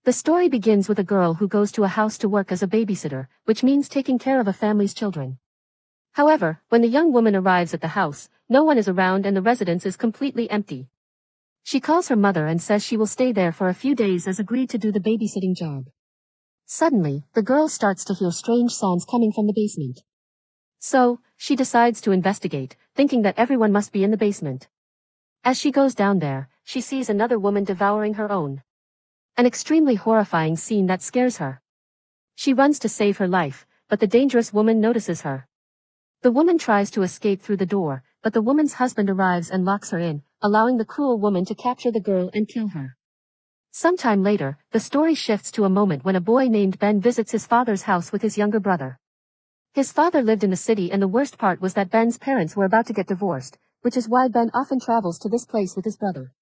The story begins with a girl who goes to a house to work as a babysitter, which means taking care of a family's children. However, when the young woman arrives at the house, no one is around and the residence is completely empty. She calls her mother and says she will stay there for a few days as agreed to do the babysitting job. Suddenly, the girl starts to hear strange sounds coming from the basement. So, she decides to investigate, thinking that everyone must be in the basement. As she goes down there, she sees another woman devouring her own. An extremely horrifying scene that scares her. She runs to save her life, but the dangerous woman notices her. The woman tries to escape through the door, but the woman's husband arrives and locks her in, allowing the cruel woman to capture the girl and kill her. Sometime later, the story shifts to a moment when a boy named Ben visits his father's house with his younger brother. His father lived in the city and the worst part was that Ben's parents were about to get divorced, which is why Ben often travels to this place with his brother.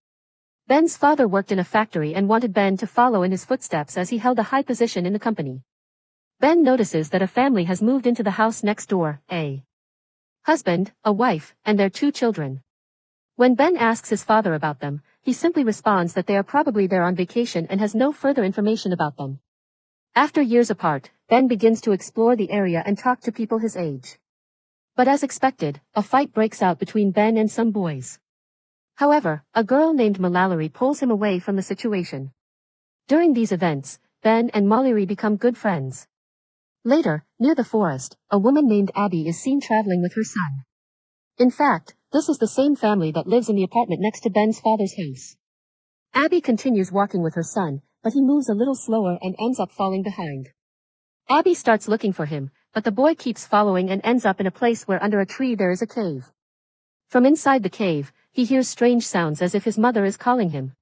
Ben's father worked in a factory and wanted Ben to follow in his footsteps as he held a high position in the company. Ben notices that a family has moved into the house next door, a husband, a wife, and their 2 children. When Ben asks his father about them, he simply responds that they are probably there on vacation and has no further information about them. After years apart, Ben begins to explore the area and talk to people his age. But as expected, a fight breaks out between Ben and some boys. However, a girl named Mallory pulls him away from the situation. During these events, Ben and Mallory become good friends. Later, near the forest, a woman named Abby is seen traveling with her son. In fact, this is the same family that lives in the apartment next to Ben's father's house. Abby continues walking with her son, but he moves a little slower and ends up falling behind. Abby starts looking for him, but the boy keeps following and ends up in a place where under a tree there is a cave. From inside the cave, he hears strange sounds as if his mother is calling him.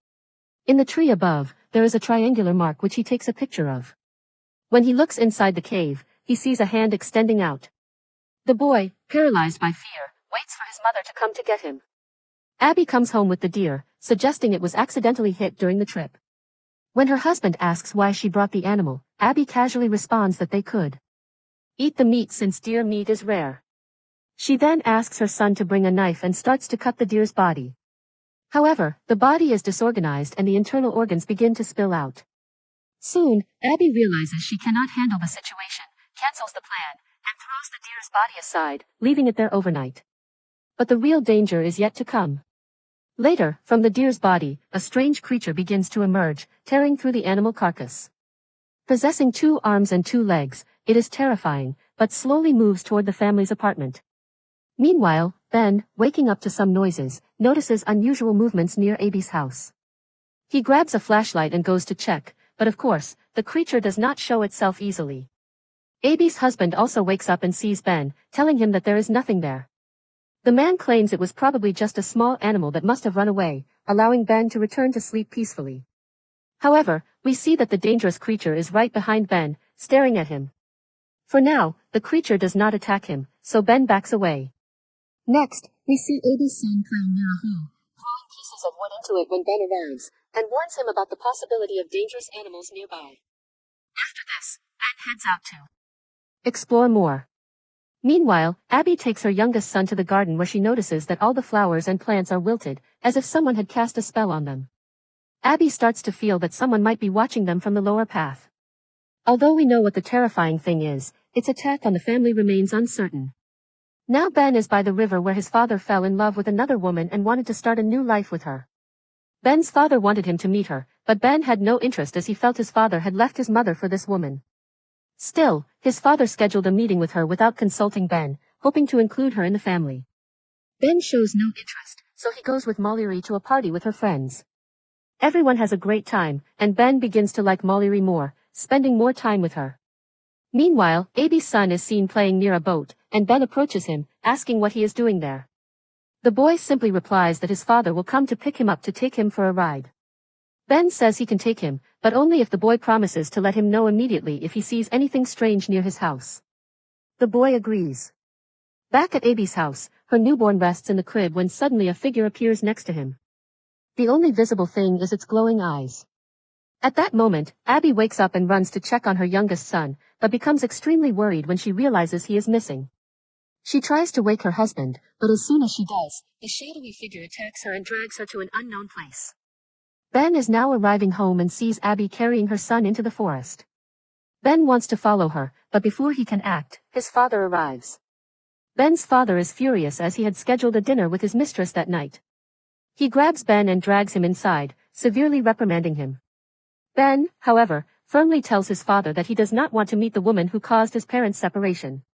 In the tree above, there is a triangular mark which he takes a picture of. When he looks inside the cave, he sees a hand extending out. The boy, paralyzed by fear, waits for his mother to come to get him. Abby comes home with the deer, suggesting it was accidentally hit during the trip. When her husband asks why she brought the animal, Abby casually responds that they could eat the meat since deer meat is rare. She then asks her son to bring a knife and starts to cut the deer's body. However, the body is disorganized and the internal organs begin to spill out. Soon, Abby realizes she cannot handle the situation, cancels the plan, and throws the deer's body aside, leaving it there overnight. But the real danger is yet to come. Later, from the deer's body, a strange creature begins to emerge, tearing through the animal carcass. Possessing 2 arms and 2 legs, it is terrifying, but slowly moves toward the family's apartment. Meanwhile, Ben, waking up to some noises, notices unusual movements near Abby's house. He grabs a flashlight and goes to check, but of course, the creature does not show itself easily. Abby's husband also wakes up and sees Ben, telling him that there is nothing there. The man claims it was probably just a small animal that must have run away, allowing Ben to return to sleep peacefully. However, we see that the dangerous creature is right behind Ben, staring at him. For now, the creature does not attack him, so Ben backs away. Next, we see Abby's son playing near a hole, throwing pieces of wood into it when Ben arrives, and warns him about the possibility of dangerous animals nearby. After this, Ben heads out to explore more. Meanwhile, Abby takes her youngest son to the garden where she notices that all the flowers and plants are wilted, as if someone had cast a spell on them. Abby starts to feel that someone might be watching them from the lower path. Although we know what the terrifying thing is, its attack on the family remains uncertain. Now Ben is by the river where his father fell in love with another woman and wanted to start a new life with her. Ben's father wanted him to meet her, but Ben had no interest as he felt his father had left his mother for this woman. Still, his father scheduled a meeting with her without consulting Ben, hoping to include her in the family. Ben shows no interest, so he goes with Mallory to a party with her friends. Everyone has a great time, and Ben begins to like Mallory more, spending more time with her. Meanwhile, Abby's son is seen playing near a boat, and Ben approaches him, asking what he is doing there. The boy simply replies that his father will come to pick him up to take him for a ride. Ben says he can take him, but only if the boy promises to let him know immediately if he sees anything strange near his house. The boy agrees. Back at Abby's house, her newborn rests in the crib when suddenly a figure appears next to him. The only visible thing is its glowing eyes. At that moment, Abby wakes up and runs to check on her youngest son, but becomes extremely worried when she realizes he is missing. She tries to wake her husband, but as soon as she does, the shadowy figure attacks her and drags her to an unknown place. Ben is now arriving home and sees Abby carrying her son into the forest. Ben wants to follow her, but before he can act, his father arrives. Ben's father is furious as he had scheduled a dinner with his mistress that night. He grabs Ben and drags him inside, severely reprimanding him. Ben, however, firmly tells his father that he does not want to meet the woman who caused his parents' separation.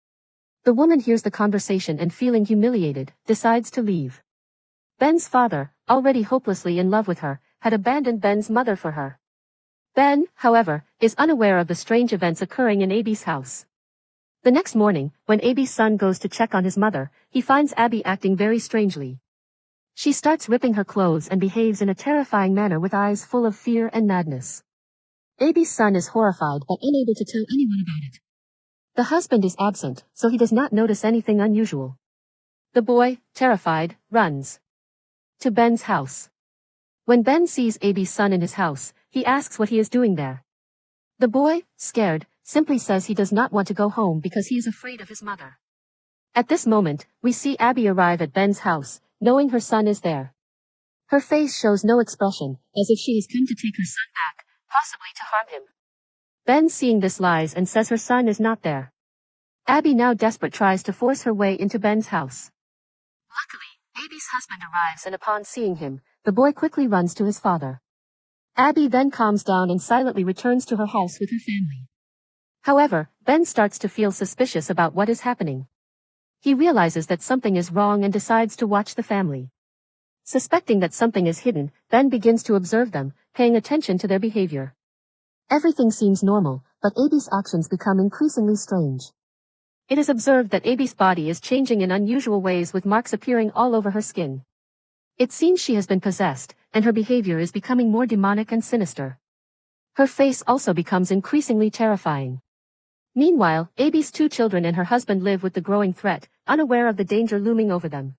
The woman hears the conversation and, feeling humiliated, decides to leave. Ben's father, already hopelessly in love with her, had abandoned Ben's mother for her. Ben, however, is unaware of the strange events occurring in Abby's house. The next morning, when Abby's son goes to check on his mother, he finds Abby acting very strangely. She starts ripping her clothes and behaves in a terrifying manner with eyes full of fear and madness. Abby's son is horrified but unable to tell anyone about it. The husband is absent, so he does not notice anything unusual. The boy, terrified, runs to Ben's house. When Ben sees Abby's son in his house, he asks what he is doing there. The boy, scared, simply says he does not want to go home because he is afraid of his mother. At this moment, we see Abby arrive at Ben's house, knowing her son is there. Her face shows no expression, as if she has come to take her son back, possibly to harm him. Ben, seeing this, lies and says her son is not there. Abby, now desperate, tries to force her way into Ben's house. Luckily, Abby's husband arrives, and upon seeing him, the boy quickly runs to his father. Abby then calms down and silently returns to her house with her family. However, Ben starts to feel suspicious about what is happening. He realizes that something is wrong and decides to watch the family. Suspecting that something is hidden, Ben begins to observe them, paying attention to their behavior. Everything seems normal, but Abby's actions become increasingly strange. It is observed that Abby's body is changing in unusual ways, with marks appearing all over her skin. It seems she has been possessed, and her behavior is becoming more demonic and sinister. Her face also becomes increasingly terrifying. Meanwhile, Abby's 2 children and her husband live with the growing threat, unaware of the danger looming over them.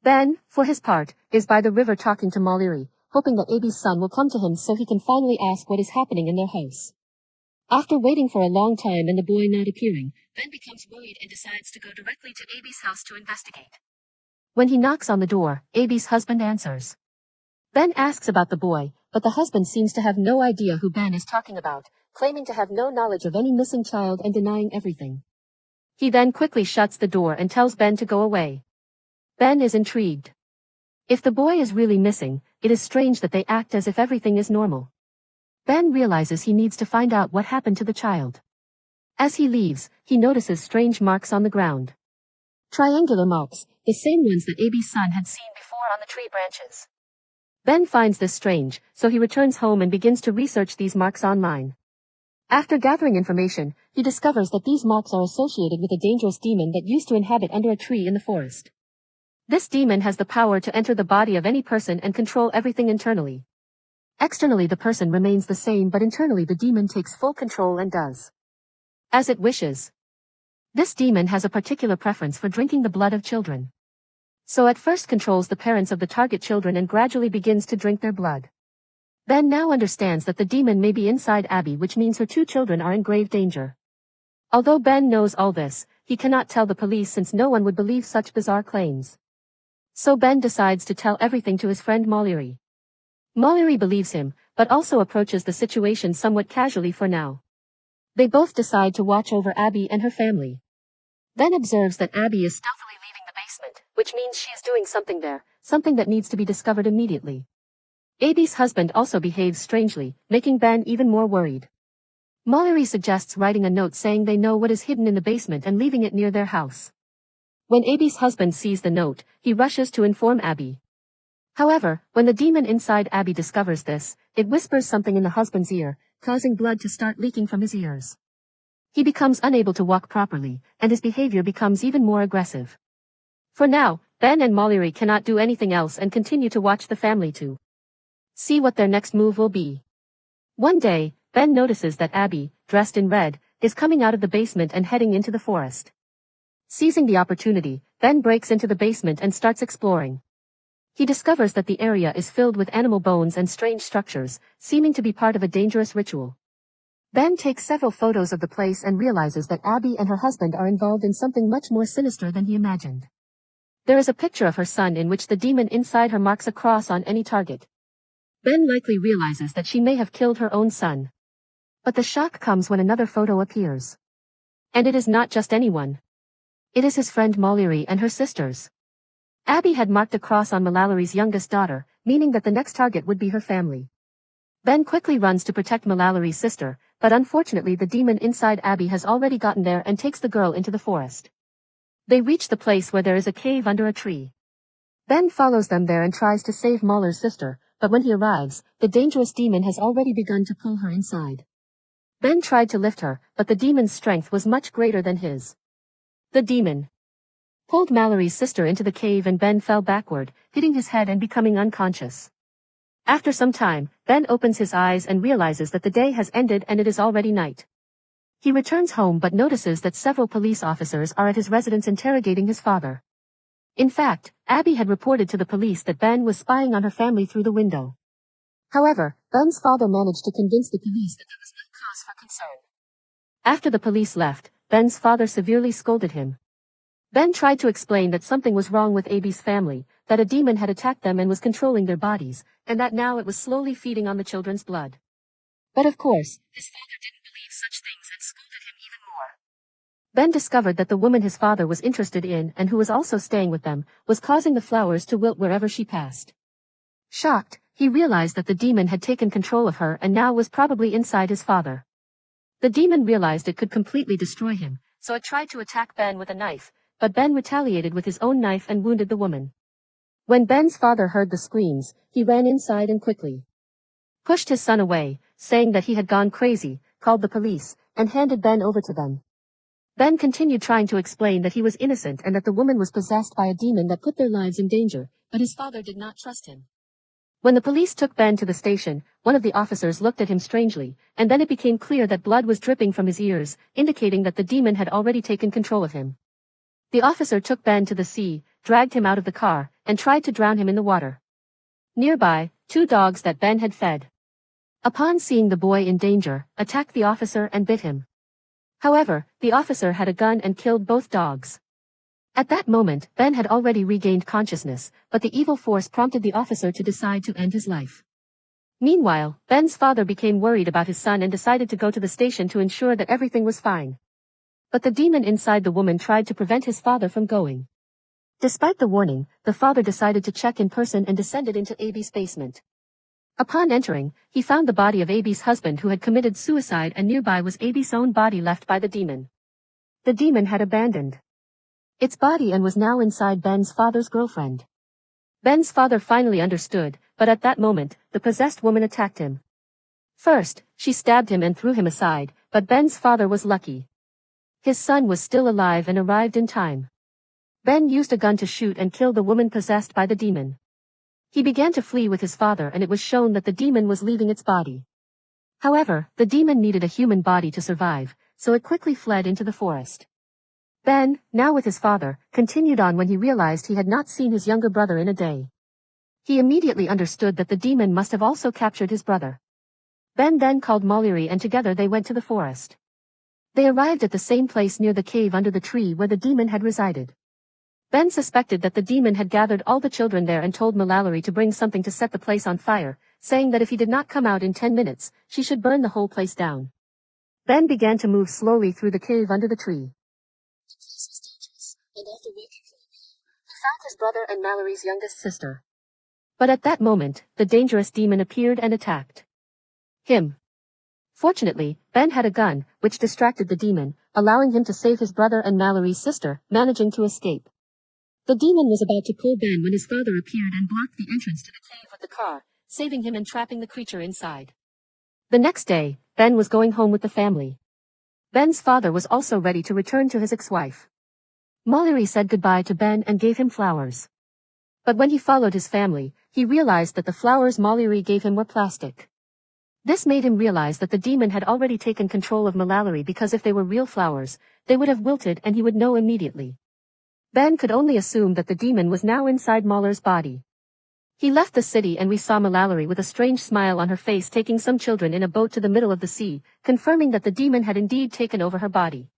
Ben, for his part, is by the river talking to Mallory, hoping that Abby's son will come to him so he can finally ask what is happening in their house. After waiting for a long time and the boy not appearing, Ben becomes worried and decides to go directly to Abby's house to investigate. When he knocks on the door, Abby's husband answers. Ben asks about the boy, but the husband seems to have no idea who Ben is talking about, claiming to have no knowledge of any missing child and denying everything. He then quickly shuts the door and tells Ben to go away. Ben is intrigued. If the boy is really missing, it is strange that they act as if everything is normal. Ben realizes he needs to find out what happened to the child. As he leaves, he notices strange marks on the ground. Triangular marks, the same ones that Abby's son had seen before on the tree branches. Ben finds this strange, so he returns home and begins to research these marks online. After gathering information, he discovers that these marks are associated with a dangerous demon that used to inhabit under a tree in the forest. This demon has the power to enter the body of any person and control everything internally. Externally the person remains the same, but internally the demon takes full control and does as it wishes. This demon has a particular preference for drinking the blood of children. So at first controls the parents of the target children and gradually begins to drink their blood. Ben now understands that the demon may be inside Abby, which means her 2 children are in grave danger. Although Ben knows all this, he cannot tell the police since no one would believe such bizarre claims. So Ben decides to tell everything to his friend Mallory. Mallory believes him, but also approaches the situation somewhat casually for now. They both decide to watch over Abby and her family. Ben observes that Abby is stealthily leaving the basement, which means she is doing something there, something that needs to be discovered immediately. Abby's husband also behaves strangely, making Ben even more worried. Mallory suggests writing a note saying they know what is hidden in the basement and leaving it near their house. When Abby's husband sees the note, he rushes to inform Abby. However, when the demon inside Abby discovers this, it whispers something in the husband's ear, causing blood to start leaking from his ears. He becomes unable to walk properly, and his behavior becomes even more aggressive. For now, Ben and Mallory cannot do anything else and continue to watch the family to see what their next move will be. One day, Ben notices that Abby, dressed in red, is coming out of the basement and heading into the forest. Seizing the opportunity, Ben breaks into the basement and starts exploring. He discovers that the area is filled with animal bones and strange structures, seeming to be part of a dangerous ritual. Ben takes several photos of the place and realizes that Abby and her husband are involved in something much more sinister than he imagined. There is a picture of her son in which the demon inside her marks a cross on any target. Ben likely realizes that she may have killed her own son. But the shock comes when another photo appears. And it is not just anyone. It is his friend Mallory and her sisters. Abby had marked a cross on Mallory's youngest daughter, meaning that the next target would be her family. Ben quickly runs to protect Mallory's sister, but unfortunately the demon inside Abby has already gotten there and takes the girl into the forest. They reach the place where there is a cave under a tree. Ben follows them there and tries to save Mallory's sister, but when he arrives, the dangerous demon has already begun to pull her inside. Ben tried to lift her, but the demon's strength was much greater than his. The demon pulled Mallory's sister into the cave and Ben fell backward, hitting his head and becoming unconscious. After some time, Ben opens his eyes and realizes that the day has ended and it is already night. He returns home but notices that several police officers are at his residence interrogating his father. In fact, Abby had reported to the police that Ben was spying on her family through the window. However, Ben's father managed to convince the police that there was no cause for concern. After the police left, Ben's father severely scolded him. Ben tried to explain that something was wrong with Abby's family, that a demon had attacked them and was controlling their bodies, and that now it was slowly feeding on the children's blood. But of course, his father didn't believe such things and scolded him even more. Ben discovered that the woman his father was interested in and who was also staying with them, was causing the flowers to wilt wherever she passed. Shocked, he realized that the demon had taken control of her and now was probably inside his father. The demon realized it could completely destroy him, so it tried to attack Ben with a knife, but Ben retaliated with his own knife and wounded the woman. When Ben's father heard the screams, he ran inside and quickly pushed his son away, saying that he had gone crazy, called the police, and handed Ben over to them. Ben continued trying to explain that he was innocent and that the woman was possessed by a demon that put their lives in danger, but his father did not trust him. When the police took Ben to the station, one of the officers looked at him strangely, and then it became clear that blood was dripping from his ears, indicating that the demon had already taken control of him. The officer took Ben to the sea, dragged him out of the car, and tried to drown him in the water. Nearby, 2 dogs that Ben had fed, upon seeing the boy in danger, attacked the officer and bit him. However, the officer had a gun and killed both dogs. At that moment, Ben had already regained consciousness, but the evil force prompted the officer to decide to end his life. Meanwhile, Ben's father became worried about his son and decided to go to the station to ensure that everything was fine. But the demon inside the woman tried to prevent his father from going. Despite the warning, the father decided to check in person and descended into Abby's basement. Upon entering, he found the body of Abby's husband who had committed suicide, and nearby was Abby's own body left by the demon. The demon had abandoned its body and was now inside Ben's father's girlfriend. Ben's father finally understood, but at that moment, the possessed woman attacked him. First, she stabbed him and threw him aside, but Ben's father was lucky. His son was still alive and arrived in time. Ben used a gun to shoot and kill the woman possessed by the demon. He began to flee with his father and it was shown that the demon was leaving its body. However, the demon needed a human body to survive, so it quickly fled into the forest. Ben, now with his father, continued on when he realized he had not seen his younger brother in a day. He immediately understood that the demon must have also captured his brother. Ben then called Mallory and together they went to the forest. They arrived at the same place near the cave under the tree where the demon had resided. Ben suspected that the demon had gathered all the children there and told Mallory to bring something to set the place on fire, saying that if he did not come out in 10 minutes, she should burn the whole place down. Ben began to move slowly through the cave under the tree. The place was dangerous, and after walking for a while, he found his brother and Mallory's youngest sister. But at that moment, the dangerous demon appeared and attacked him. Fortunately, Ben had a gun, which distracted the demon, allowing him to save his brother and Mallory's sister, managing to escape. The demon was about to pull Ben when his father appeared and blocked the entrance to the cave with the car, saving him and trapping the creature inside. The next day, Ben was going home with the family. Ben's father was also ready to return to his ex-wife. Mallory said goodbye to Ben and gave him flowers. But when he followed his family, he realized that the flowers Mallory gave him were plastic. This made him realize that the demon had already taken control of Mallory, because if they were real flowers, they would have wilted and he would know immediately. Ben could only assume that the demon was now inside Mallory's body. He left the city and we saw Mallory with a strange smile on her face taking some children in a boat to the middle of the sea, confirming that the demon had indeed taken over her body.